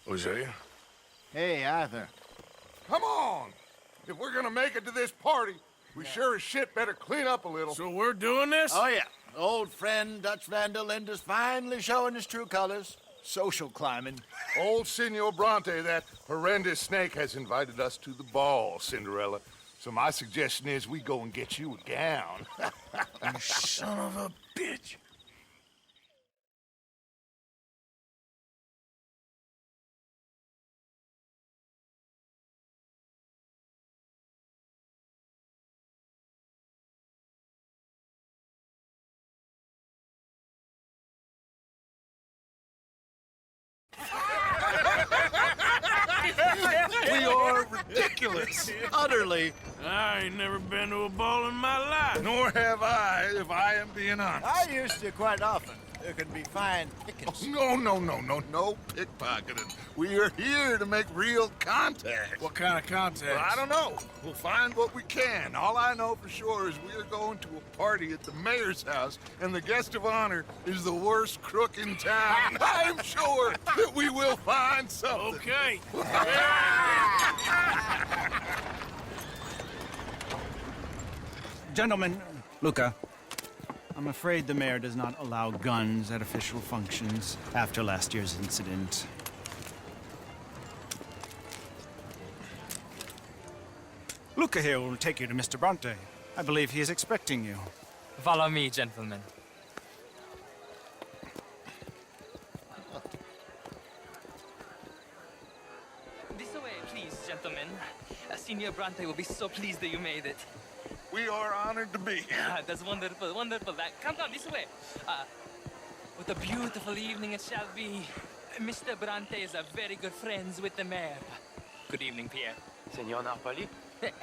Hosea? Hey, Arthur. Come on! If we're gonna make it to this party, we sure as shit better clean up a little. So we're doing this? Oh, yeah. Old friend Dutch Van der Linde's finally showing his true colors. Social climbing. Old Senor Bronte, that horrendous snake, has invited us to the ball, Cinderella. So my suggestion is we go and get you a gown. You son of a bitch. We are ridiculous. Utterly. I ain't never been to a ball in my life. Nor have I, if I am being honest. I used to quite often. There can be fine pickings. No pickpocketing. We are here to make real contact. What kind of contact? Well, I don't know. We'll find what we can. All I know for sure is we are going to a party at the mayor's house, and the guest of honor is the worst crook in town. I'm sure that we will find something. Okay. Gentlemen, Luca, I'm afraid the mayor does not allow guns at official functions after last year's incident. Luca here will take you to Mr. Bronte. I believe he is expecting you. Follow me, gentlemen. This way, please, gentlemen. Senior Bronte will be so pleased that you made it. We are honored to be here. That's wonderful, wonderful. Come this way. What a beautiful evening it shall be. Mr. Bronte is a very good friends with the mayor. Good evening, Pierre. Senor Napoli?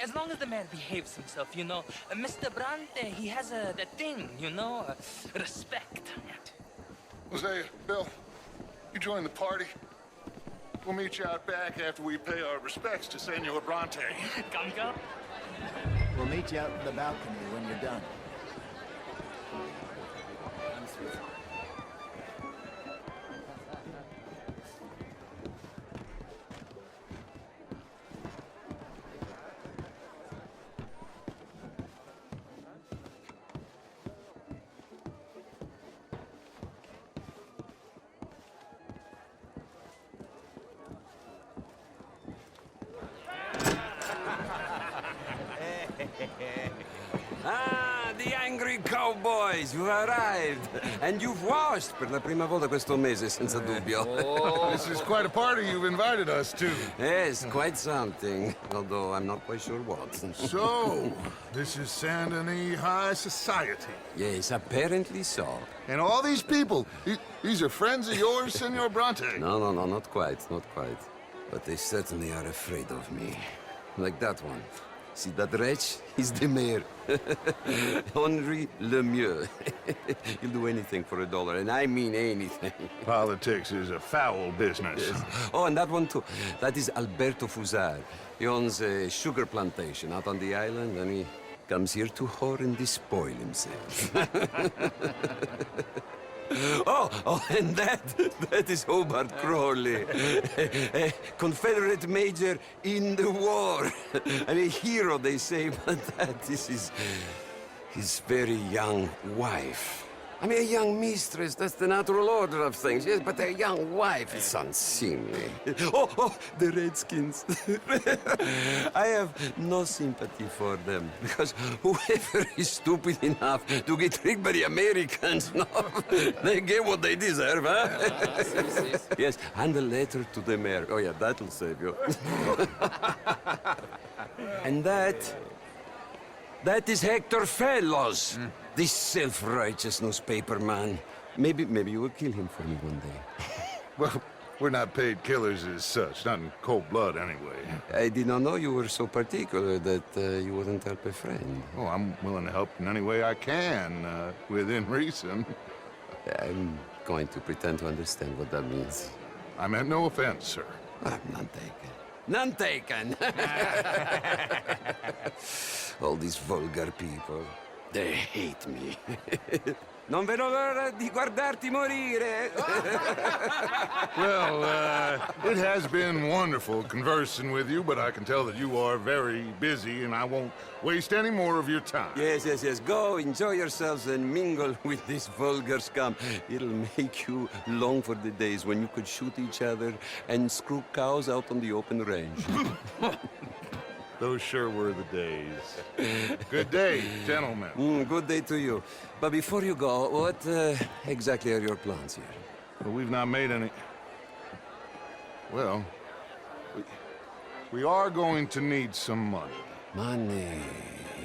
As long as the mayor behaves himself, you know. Mr. Bronte, he has that thing, you know, respect. Hosea, Bill, you join the party. We'll meet you out back after we pay our respects to Senor Bronte. Come. We'll meet you out in the balcony when you're done. Ah, the angry cowboys, you've arrived. And you've washed per la prima volta questo mese, senza dubbio. This is quite a party you've invited us to. Yes, quite something. Although I'm not quite sure what. So, this is Saint Denis High Society. Yes, apparently so. And all these people, these are friends of yours, Senor Bronte? No, not quite, not quite. But they certainly are afraid of me. Like that one. See that wretch? He's the mayor. Henri Lemieux. He'll do anything for $1, and I mean anything. Politics is a foul business. Yes. Oh, and that one too. That is Alberto Fusar. He owns a sugar plantation out on the island, and he comes here to whore and despoil himself. Oh, and that is Hobart Crawley, a Confederate major in the war, and a hero, they say, but that is his very young wife. I mean, a young mistress, that's the natural order of things, yes, but a young wife, it's unseemly. Oh, the Redskins. I have no sympathy for them, because whoever is stupid enough to get tricked by the Americans, no, they get what they deserve, huh? Yes, and a letter to the mayor. Oh, yeah, that'll save you. And that is Hector Fellows. This self-righteous newspaper man. Maybe you will kill him for me one day. Well, we're not paid killers as such, not in cold blood anyway. I did not know you were so particular that you wouldn't help a friend. Oh, I'm willing to help in any way I can, within reason. I'm going to pretend to understand what that means. I meant no offense, sir. None taken. None taken! All these vulgar people, they hate me. Non vedo l'ora di guardarti morire. Well, it has been wonderful conversing with you, but I can tell that you are very busy, and I won't waste any more of your time. Yes, yes, yes. Go, enjoy yourselves and mingle with this vulgar scum. It'll make you long for the days when you could shoot each other and screw cows out on the open range. Those sure were the days. Good day, gentlemen. Good day to you. But before you go, what exactly are your plans here? Well, we've not made any... Well, we are going to need some money. Money,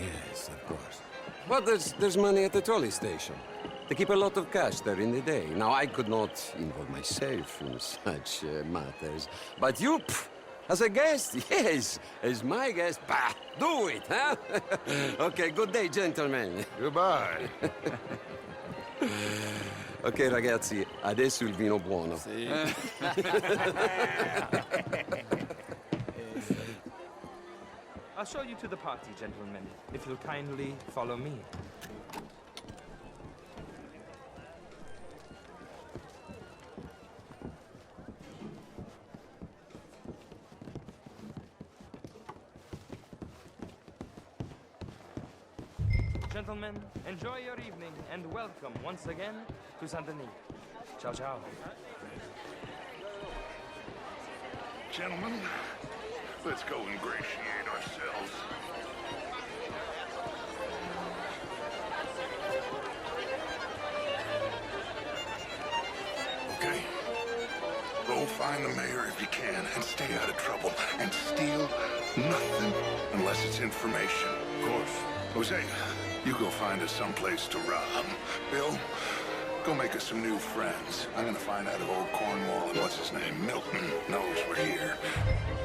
yes, of course. But there's money at the trolley station. They keep a lot of cash there in the day. Now, I could not involve myself in such matters. But you, as a guest, yes, as my guest, bah, do it, huh? Okay, good day, gentlemen. Goodbye. Ok, ragazzi, adesso il vino buono. I'll show you to the party, gentlemen, if you'll kindly follow me. Gentlemen, enjoy your evening and welcome once again to Saint Denis. Ciao, ciao. Gentlemen, let's go ingratiate ourselves. Okay. Go find the mayor if you can and stay out of trouble. And steal nothing unless it's information. Of course. Jose, you go find us someplace to rob. Bill, go make us some new friends. I'm gonna find out if old Cornwall and what's his name, Milton, knows we're here.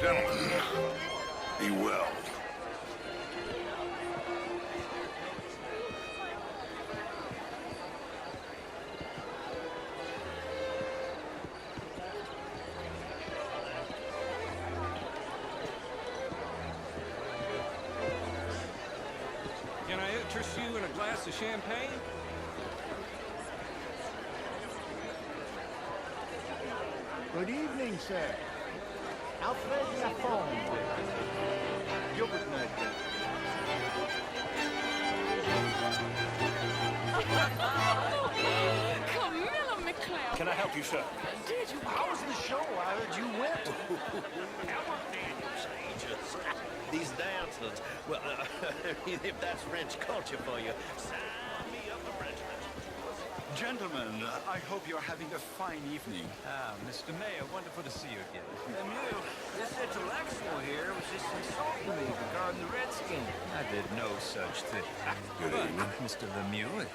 Gentlemen, be well. Can I interest you in a glass of champagne? Good evening, sir. Alfred Lafond. Gilbert Knight. Camilla McLeod. Can I help you, sir? Did you? How was the show? I heard you went. These dancers, well, if that's French culture for you, sign me up for French. Gentlemen, I hope you're having a fine evening. Ah, Mr. Mayor, wonderful to see you again. Lemieux, this intellectual here was just insulting me regarding the Redskins. I did no such thing. Good evening. Mr. Lemieux,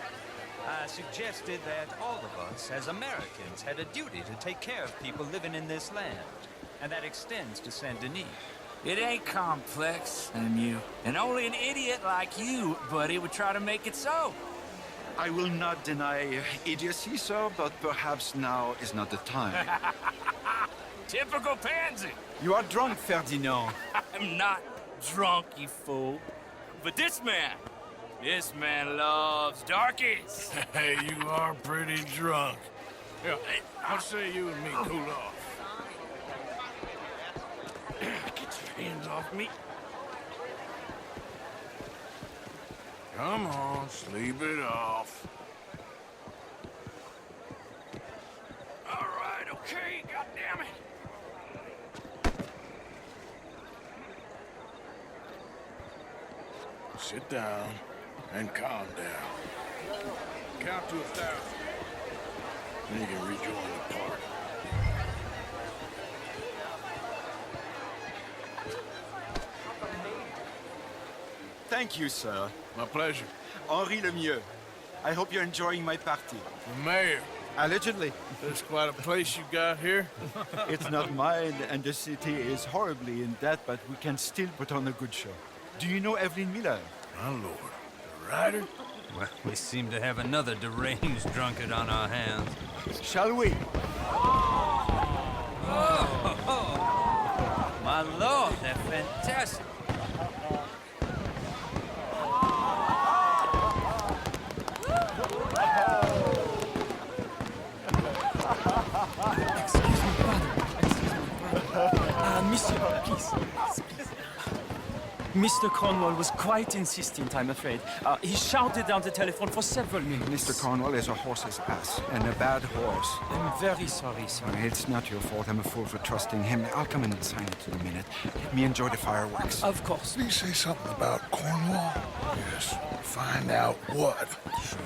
I suggested that all of us, as Americans, had a duty to take care of people living in this land. And that extends to Saint Denis. It ain't complex, Lemieux. And only an idiot like you, buddy, would try to make it so. I will not deny idiocy, sir, but perhaps now is not the time. Typical pansy. You are drunk, Ferdinand. I'm not drunk, you fool. But this man loves darkies. Hey, you are pretty drunk. Yeah, I'll say you and me cool off. Get your hands off me. Come on, sleep it off. All right, okay, goddammit. Sit down and calm down. Count to 1,000. Then you can rejoin the party. Thank you, sir. My pleasure. Henri Lemieux. I hope you're enjoying my party. The mayor. Allegedly. There's quite a place you got here. It's not mine, and the city is horribly in debt, but we can still put on a good show. Do you know Evelyn Miller? My lord. The writer? Well, we seem to have another deranged drunkard on our hands. Shall we? My lord, they're fantastic. Excuse me, brother. Excuse me, brother. Monsieur, please. Please. Mr. Cornwall was quite insistent, I'm afraid. He shouted down the telephone for several minutes. Mr. Cornwall is a horse's ass, and a bad horse. I'm very sorry, sir. It's not your fault. I'm a fool for trusting him. I'll come in and sign it in a minute. Let me enjoy the fireworks. Of course. Did he say something about Cornwall? Yes. Find out what. Sure.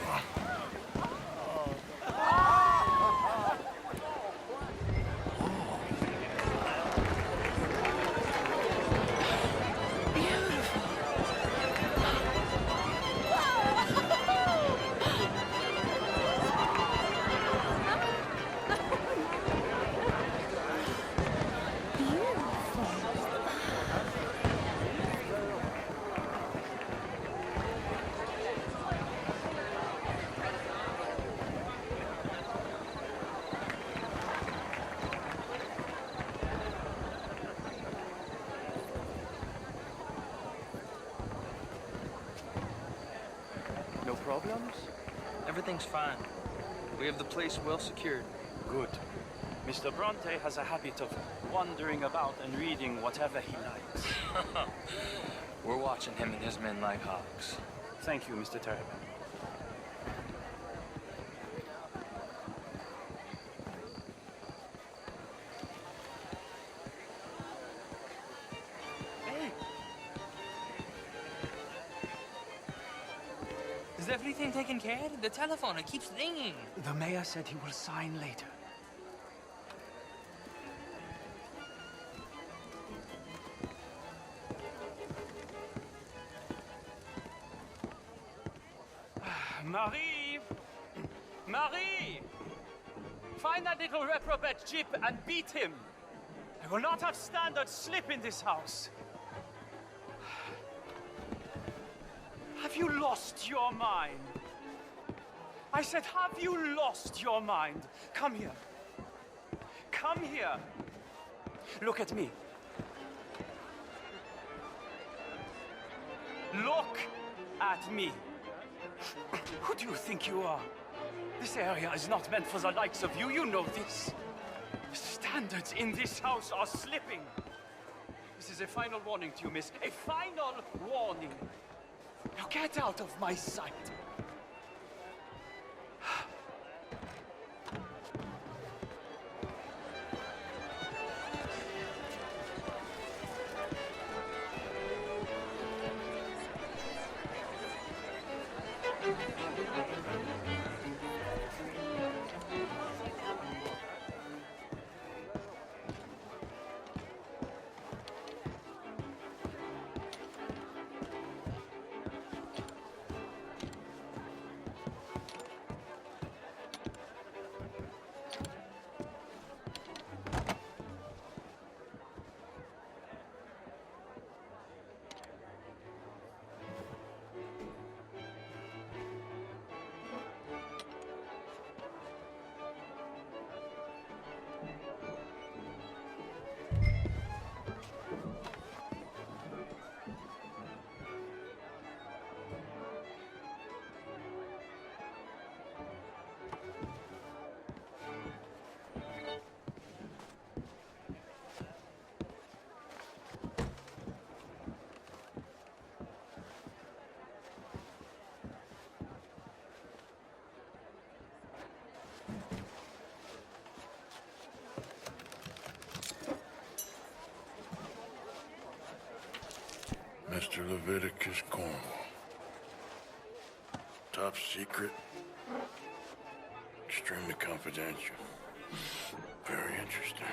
No problems? Everything's fine. We have the place well secured. Good. Mr. Bronte has a habit of wandering about and reading whatever he likes. We're watching him and his men like hawks. Thank you, Mr. Terrapin. Is everything taken care of? The telephone, it keeps ringing. The mayor said he will sign later. Marie! Marie! Find that little reprobate Jip and beat him. I will not have standard slip in this house. Have you lost your mind? I said, have you lost your mind? Come here. Come here. Look at me. Look at me. Who do you think you are? This area is not meant for the likes of you. You know this. The standards in this house are slipping. This is a final warning to you, miss. A final warning. Now get out of my sight. Mr. Leviticus Cornwall. Top secret. Extremely confidential. Very interesting.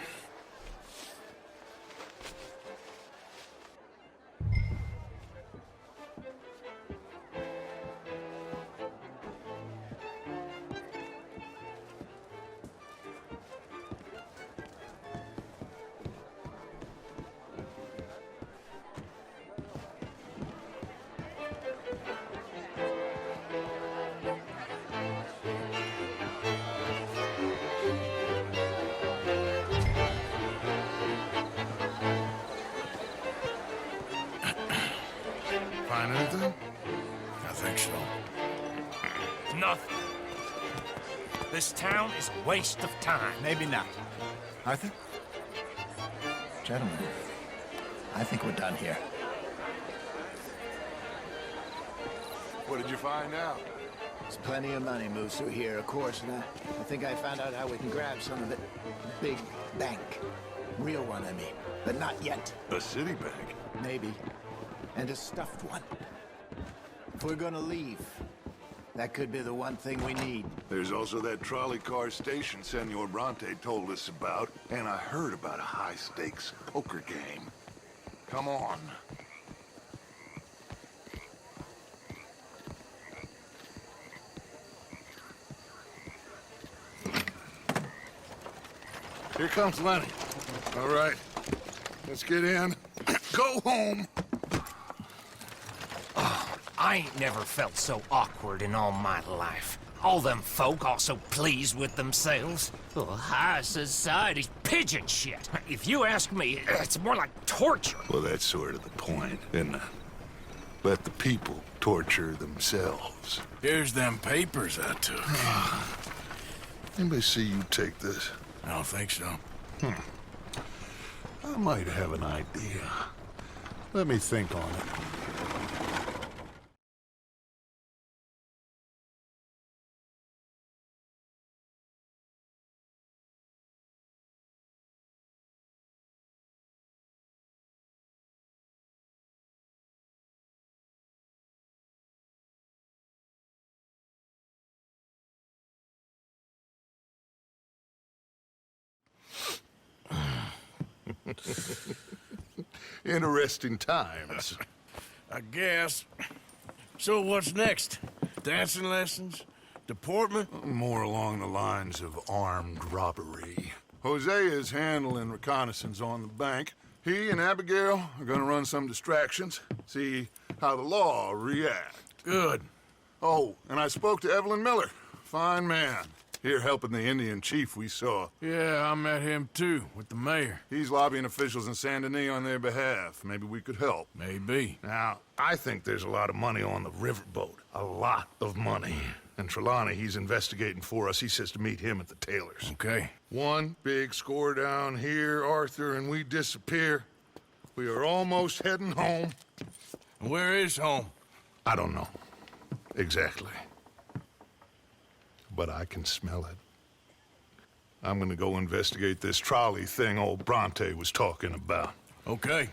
This town is a waste of time. Maybe not. Arthur? Gentlemen, I think we're done here. What did you find out? There's plenty of money moves through here, of course, and I think I found out how we can grab some of it. Big bank. Real one, I mean. But not yet. A city bank? Maybe. And a stuffed one. If we're gonna leave, that could be the one thing we need. There's also that trolley car station Senor Bronte told us about, and I heard about a high-stakes poker game. Come on. Here comes Lenny. All right, let's get in. Go home. I ain't never felt so awkward in all my life. All them folk all so pleased with themselves. Oh, high society's pigeon shit. If you ask me, it's more like torture. Well, that's sort of the point, isn't it? Let the people torture themselves. Here's them papers I took. Anybody see you take this? I don't think so. I might have an idea. Let me think on it. Interesting times. I guess. So what's next? Dancing lessons? Deportment? More along the lines of armed robbery. Jose is handling reconnaissance on the bank. He and Abigail are gonna run some distractions, see how the law reacts. Good. Oh, and I spoke to Evelyn Miller. Fine man. Here helping the Indian chief we saw. Yeah, I met him too, with the mayor. He's lobbying officials in Saint Denis on their behalf. Maybe we could help. Maybe. Now, I think there's a lot of money on the riverboat. A lot of money. And Trelawney, he's investigating for us. He says to meet him at the Taylor's. Okay. One big score down here, Arthur, and we disappear. We are almost heading home. Where is home? I don't know. Exactly. But I can smell it. I'm gonna go investigate this trolley thing old Bronte was talking about. Okay.